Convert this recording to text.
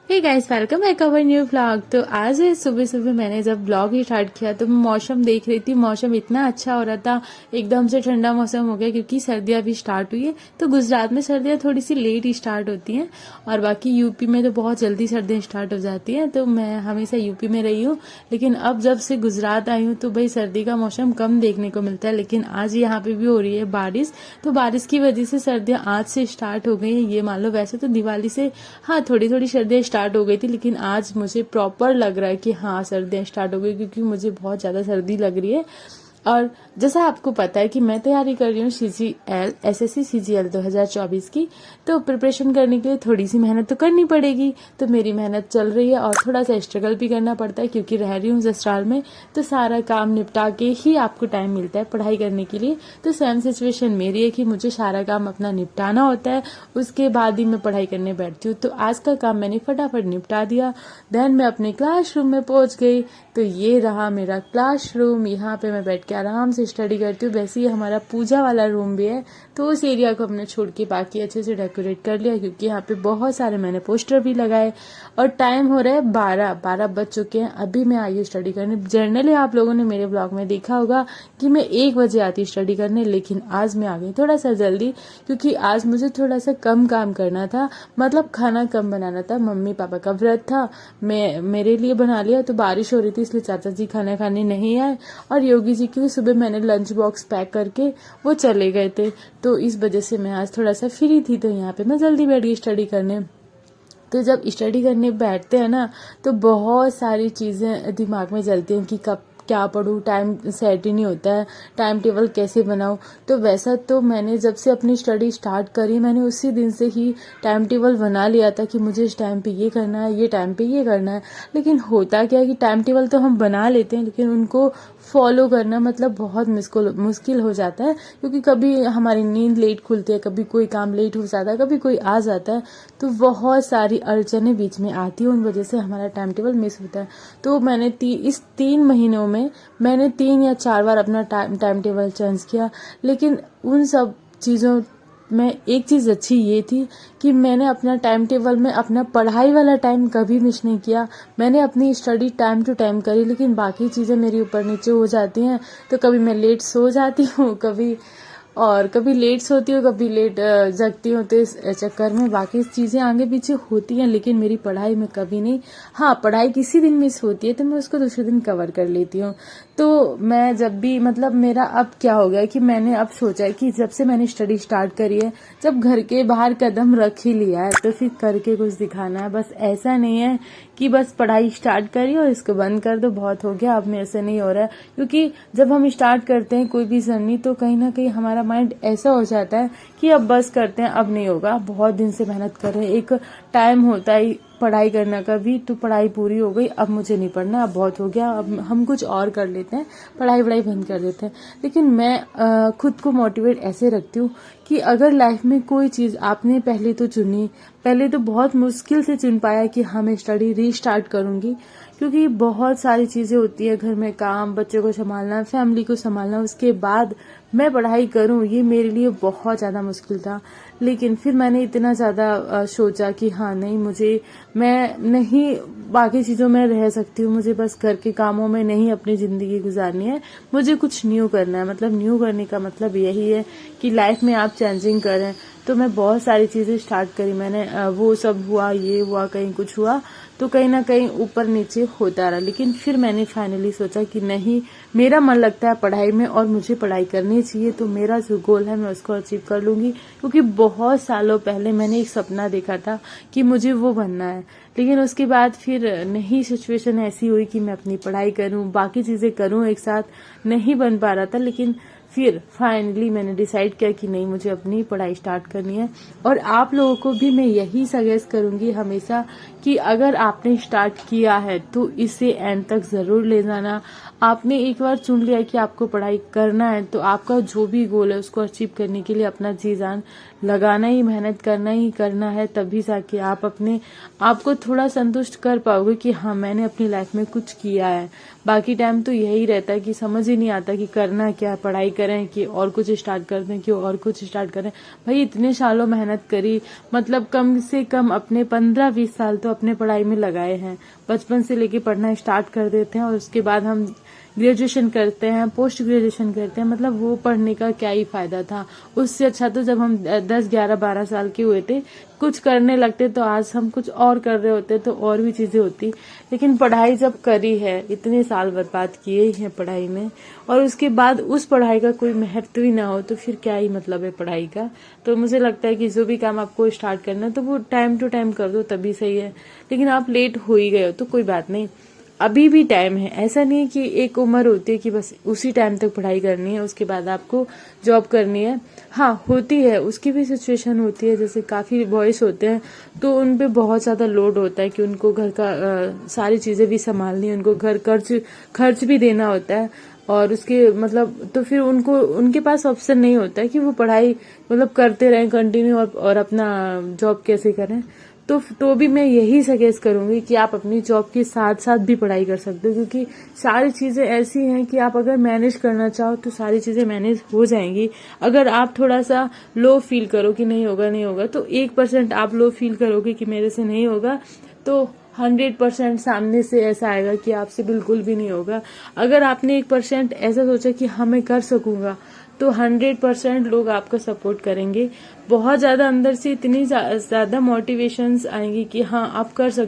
Hey guys, welcome back our new vlog. तो आज सुबह सुबह मैंने जब व्लॉग स्टार्ट किया तो मैं मौसम देख रही थी। मौसम इतना अच्छा हो रहा था, एकदम से ठंडा मौसम हो गया क्योंकि सर्दियां भी स्टार्ट हुई है। तो गुजरात में सर्दियां थोड़ी सी लेट स्टार्ट होती हैं और बाकी यूपी में तो बहुत जल्दी सर्दियां स्टार्ट हो जाती हैं। तो मैं हमेशा यूपी में रही हूँ, लेकिन अब जब से गुजरात आई हूँ तो भाई सर्दी का मौसम कम देखने को मिलता है। लेकिन आज यहाँ पे भी हो रही है बारिश, तो बारिश की वजह से सर्दियां आज से स्टार्ट हो गई हैं। ये मान लो वैसे तो दिवाली से हाँ थोड़ी थोड़ी सर्दियां स्टार्ट हो गई थी, लेकिन आज मुझे प्रॉपर लग रहा है कि हाँ सर्दियां स्टार्ट हो गई, क्योंकि मुझे बहुत ज्यादा सर्दी लग रही है। और जैसा आपको पता है कि मैं तैयारी कर रही हूँ सीजीएल एसएससी सीजीएल 2024 की, तो प्रिपरेशन करने के लिए थोड़ी सी मेहनत तो करनी पड़ेगी। तो मेरी मेहनत चल रही है और थोड़ा सा स्ट्रगल भी करना पड़ता है क्योंकि रह रही हूँ ससुराल में, तो सारा काम निपटा के ही आपको टाइम मिलता है पढ़ाई करने के लिए। तो सेम सिचुएशन मेरी है कि मुझे सारा काम अपना निपटाना होता है, उसके बाद ही मैं पढ़ाई करने बैठती हूँ। तो आज का काम मैंने फटाफट निपटा दिया। देन मैं अपने क्लासरूम में पहुंच गई। तो ये रहा मेरा क्लासरूम, यहाँ पे मैं बैठ के आराम से स्टडी करती हूँ। वैसे ही हमारा पूजा वाला रूम भी है, तो उस एरिया को हमने छोड़ के बाकी अच्छे से डेकोरेट कर लिया, क्योंकि यहाँ पे बहुत सारे मैंने पोस्टर भी लगाए। और टाइम हो रहा है 12 बज चुके हैं। अभी मैं आई हूँ स्टडी करने। जनरली आप लोगों ने मेरे ब्लॉग में देखा होगा कि मैं 1 बजे आती स्टडी करने, लेकिन आज मैं आ गई थोड़ा सा जल्दी, क्योंकि आज मुझे थोड़ा सा कम काम करना था, मतलब खाना कम बनाना था। मम्मी पापा का व्रत था, मैं मेरे लिए बना लिया। तो बारिश हो रही थी इसलिए चाचा जी खाना खाने नहीं आए, और योगी जी के लिए सुबह मैंने लंच बॉक्स पैक करके वो चले गए थे। तो इस वजह से मैं आज थोड़ा सा फ्री थी, तो यहाँ पे मैं जल्दी बैठ गई स्टडी करने। तो जब स्टडी करने बैठते हैं ना, तो बहुत सारी चीज़ें दिमाग में चलती हैं कि कब क्या पढूं, टाइम सेट ही नहीं होता है, टाइम टेबल कैसे बनाऊं। तो वैसा तो मैंने जब से अपनी स्टडी स्टार्ट करी, मैंने उसी दिन से ही टाइम टेबल बना लिया था कि मुझे इस टाइम पे ये करना है, ये टाइम पे ये करना है। लेकिन होता क्या है कि टाइम टेबल तो हम बना लेते हैं, लेकिन उनको फॉलो करना मतलब बहुत मुश्किल हो जाता है, क्योंकि कभी हमारी नींद लेट खुलती है, कभी कोई काम लेट हो जाता है, कभी कोई आ जाता है। तो बहुत सारी अड़चने बीच में आती है, उन वजह से हमारा टाइम टेबल मिस होता है। तो मैंने इस 3 महीनों में मैंने 3 या 4 बार अपना टाइम टेबल चेंज किया। लेकिन उन सब चीज़ों में एक चीज़ अच्छी ये थी कि मैंने अपना टाइम टेबल में अपना पढ़ाई वाला टाइम कभी मिस नहीं किया। मैंने अपनी स्टडी टाइम टू टाइम करी, लेकिन बाकी चीज़ें मेरी ऊपर नीचे हो जाती हैं। तो कभी मैं लेट सो जाती हूँ, कभी लेट सोती हूँ, कभी लेट जगती हूँ। तो इस चक्कर में बाकी चीज़ें आगे पीछे होती हैं, लेकिन मेरी पढ़ाई में कभी नहीं। हाँ, पढ़ाई किसी दिन मिस होती है तो मैं उसको दूसरे दिन कवर कर लेती हूँ। तो मैं जब भी मतलब मेरा अब क्या हो गया कि मैंने अब सोचा है कि जब से मैंने स्टडी स्टार्ट करी है, जब घर के बाहर कदम रख ही लिया है तो फिर करके कुछ दिखाना है। बस ऐसा नहीं है कि बस पढ़ाई स्टार्ट करी और इसको बंद कर दो, बहुत हो गया, अब मेरे से नहीं हो रहा है। क्योंकि जब हम स्टार्ट करते हैं कोई भी जर्नी, तो कहीं ना कहीं हमारा माइंड ऐसा हो जाता है कि अब बस करते हैं, अब नहीं होगा, बहुत दिन से मेहनत कर रहे हैं। एक टाइम होता है पढ़ाई करने का भी, तो पढ़ाई पूरी हो गई, अब मुझे नहीं पढ़ना, अब बहुत हो गया, अब हम कुछ और कर लेते हैं, पढ़ाई बंद कर देते हैं। लेकिन मैं खुद को मोटिवेट ऐसे रखती हूँ कि अगर लाइफ में कोई चीज़ आपने पहले तो चुनी, पहले तो बहुत मुश्किल से चुन पाया कि हाँ मैं स्टडी रीस्टार्ट करूंगी, क्योंकि बहुत सारी चीज़ें होती है, घर में काम, बच्चों को संभालना, फैमिली को संभालना, उसके बाद मैं पढ़ाई करूं, ये मेरे लिए बहुत ज़्यादा मुश्किल था। लेकिन फिर मैंने इतना ज़्यादा सोचा कि हाँ नहीं, मैं नहीं बाकी चीज़ों में रह सकती हूँ, मुझे बस घर के कामों में नहीं अपनी ज़िंदगी गुजारनी है, मुझे कुछ न्यू करना है। मतलब न्यू करने का मतलब यही है कि लाइफ में आप चेंजिंग करें। तो मैं बहुत सारी चीज़ें स्टार्ट करी मैंने, वो सब हुआ, ये हुआ, कहीं कुछ हुआ, तो कहीं ना कहीं ऊपर नीचे होता रहा। लेकिन फिर मैंने फाइनली सोचा कि नहीं, मेरा मन लगता है पढ़ाई में और मुझे पढ़ाई करनी चाहिए, तो मेरा जो गोल है मैं उसको अचीव कर लूंगी। क्योंकि बहुत सालों पहले मैंने एक सपना देखा था कि मुझे वो बनना है, लेकिन उसके बाद फिर नहीं, सिचुएशन ऐसी हुई कि मैं अपनी पढ़ाई करूं, बाकी चीज़ें करूं, एक साथ नहीं बन पा रहा था। लेकिन फिर फाइनली मैंने डिसाइड किया कि नहीं, मुझे अपनी पढ़ाई स्टार्ट करनी है। और आप लोगों को भी मैं यही सजेस्ट करूंगी हमेशा कि अगर आपने स्टार्ट किया है तो इसे एंड तक जरूर ले जाना। आपने एक बार चुन लिया कि आपको पढ़ाई करना है, तो आपका जो भी गोल है उसको अचीव करने के लिए अपना जी जान लगाना ही, मेहनत करना है, तभी जाके आप अपने आप को थोड़ा संतुष्ट कर पाओगे कि हाँ मैंने अपनी लाइफ में कुछ किया है। बाकी टाइम तो यही रहता है कि समझ ही नहीं आता कि करना क्या, पढ़ाई करें कि और कुछ स्टार्ट कर दें, कि और कुछ स्टार्ट करें। भाई इतने सालों मेहनत करी, मतलब कम से कम अपने 15-20 साल तो अपने पढ़ाई में लगाए हैं। बचपन से लेके पढ़ना स्टार्ट कर देते हैं और उसके बाद हम ग्रेजुएशन करते हैं, पोस्ट ग्रेजुएशन करते हैं, मतलब वो पढ़ने का क्या ही फायदा था। उससे अच्छा तो जब हम 10, 11, 12 साल के हुए थे कुछ करने लगते तो आज हम कुछ और कर रहे होते तो और भी चीजें होती। लेकिन पढ़ाई जब करी है, इतने साल बर्बाद किए ही हैं पढ़ाई में, और उसके बाद उस पढ़ाई का कोई महत्व ही ना हो तो फिर क्या ही मतलब है पढ़ाई का। तो मुझे लगता है कि जो भी काम आपको स्टार्ट करना है तो वो टाइम टू टाइम कर दो, तभी सही है। लेकिन आप लेट हो ही गए हो तो कोई बात नहीं, अभी भी टाइम है। ऐसा नहीं है कि एक उम्र होती है कि बस उसी टाइम तक पढ़ाई करनी है, उसके बाद आपको जॉब करनी है। हाँ होती है, उसकी भी सिचुएशन होती है। जैसे काफी बॉयज होते हैं तो उन पे बहुत ज्यादा लोड होता है कि उनको घर का सारी चीजें भी संभालनी है, उनको घर खर्च भी देना होता है, और उसके मतलब तो फिर उनको उनके पास ऑप्शन नहीं होता है कि वो पढ़ाई मतलब करते रहें कंटिन्यू और अपना जॉब कैसे करें। तो भी मैं यही सजेस्ट करूंगी कि आप अपनी जॉब के साथ साथ भी पढ़ाई कर सकते हो, क्योंकि सारी चीजें ऐसी हैं कि आप अगर मैनेज करना चाहो तो सारी चीजें मैनेज हो जाएंगी। अगर आप थोड़ा सा लो फील करो कि नहीं होगा नहीं होगा, तो 1% आप लो फील करोगे कि मेरे से नहीं होगा, तो 100% सामने से ऐसा आएगा कि आपसे बिल्कुल भी नहीं होगा। अगर आपने 1% ऐसा सोचा कि हाँ मैं कर सकूंगा, तो 100% लोग आपका सपोर्ट करेंगे। बहुत ज्यादा अंदर से इतनी ज्यादा मोटिवेशंस आएंगी कि हाँ आप कर सकते